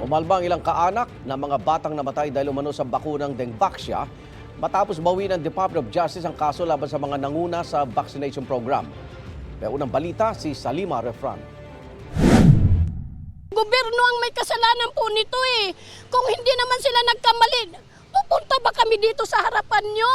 Umalbang ilang kaanak ng mga batang namatay dahil umano sa bakunang Dengvaxia matapos bawi ng Department of Justice ang kaso laban sa mga nanguna sa vaccination program. May unang balita si Salima Refran. Gobyerno ang may kasalanan po nito eh. Kung hindi naman sila nagkamali, pupunta ba kami dito sa harapan nyo?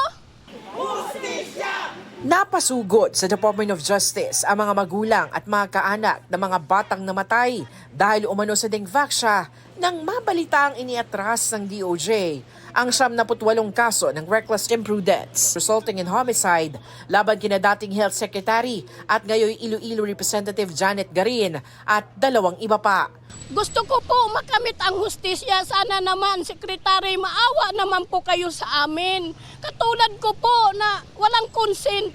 Napasugod sa Department of Justice ang mga magulang at mga kaanak ng mga batang namatay dahil umano sa Dengvaxia nang mabalita ang iniatras ng DOJ ang 78 kaso ng reckless imprudence resulting in homicide laban kina dating Health Secretary at ngayon Iloilo Representative Janet Garin at dalawang iba pa. Gusto ko po makamit ang hustisya. Sana naman, Sekretary, maawa naman po kayo sa amin. Katulad ko po na walang consent.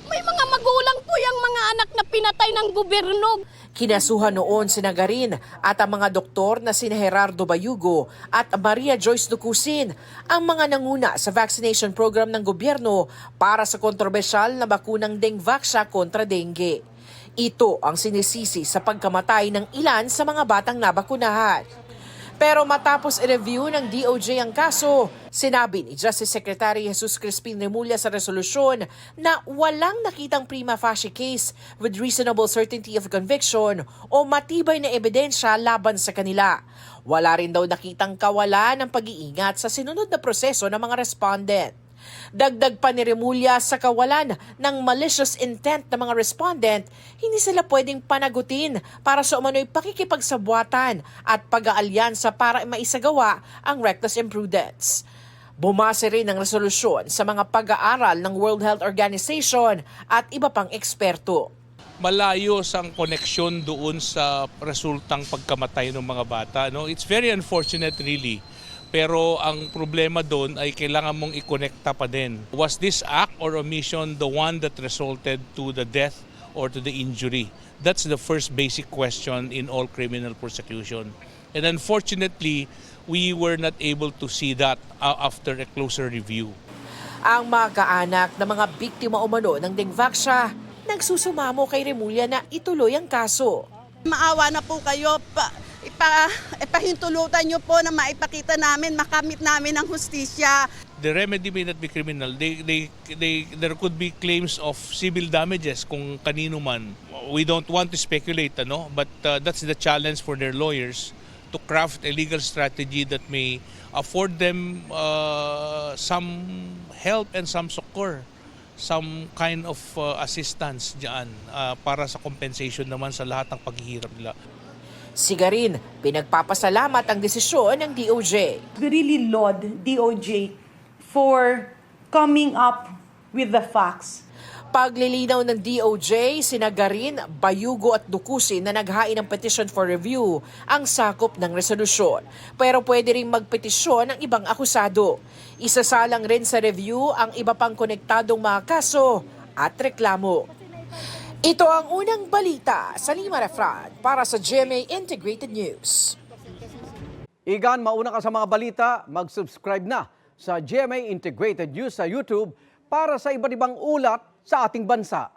May mga magulang po yung mga anak na pinatay ng gobyerno. Kinasuhan noon si Garin at ang mga doktor na sina Gerardo Bayugo at Maria Joyce Ducusin ang mga nanguna sa vaccination program ng gobyerno para sa kontrobersyal na bakunang Dengvaxia kontra dengue. Ito ang sinisisi sa pagkamatay ng ilan sa mga batang nabakunahan. Pero matapos i-review ng DOJ ang kaso, sinabi ni Justice Secretary Jesus Crispin Remulla sa resolusyon na walang nakitang prima facie case with reasonable certainty of conviction o matibay na ebidensya laban sa kanila. Wala rin daw nakitang kawalan ng pag-iingat sa sinunod na proseso ng mga respondent. Dagdag pa ni Remulla sa kawalan ng malicious intent ng mga respondent, hindi sila pwedeng panagutin para sa umano'y pakikipagsabwatan at pag-aalyansa para maisagawa ang reckless imprudence. Bumase rin ang resolusyon sa mga pag-aaral ng World Health Organization at iba pang eksperto. Malayo ang koneksyon doon sa resultang pagkamatay ng mga bata. No? It's very unfortunate really. Pero ang problema doon ay kailangan mong i-connecta pa din. Was this act or omission the one that resulted to the death or to the injury? That's the first basic question in all criminal prosecution. And unfortunately, we were not able to see that after a closer review. Ang mga kaanak ng mga biktima umano ng Dengvaxia nagsusumamo kay Remulla na ituloy ang kaso. Maawa na po kayo, ipahintulutan nyo po na maipakita namin, makamit namin ang hustisya. The remedy may not be criminal. There could be claims of civil damages kung kanino man. We don't want to speculate, but that's the challenge for their lawyers to craft a legal strategy that may afford them some help and some succor, some kind of assistance dyan para sa compensation naman sa lahat ng paghihirap nila. Si Garin, pinagpapasalamat ang desisyon ng DOJ. We really laud DOJ for coming up with the facts. Paglilinaw ng DOJ, sina Garin, Bayugo at Ducusin na naghain ng petition for review ang sakop ng resolusyon. Pero pwede ring magpetisyon ng ibang akusado. Isasalang rin sa review ang iba pang konektadong mga kaso at reklamo. Ito ang unang balita sa Salima Refran para sa GMA Integrated News. Igan, mauna ka sa mga balita, mag-subscribe na sa GMA Integrated News sa YouTube para sa iba't ibang ulat sa ating bansa.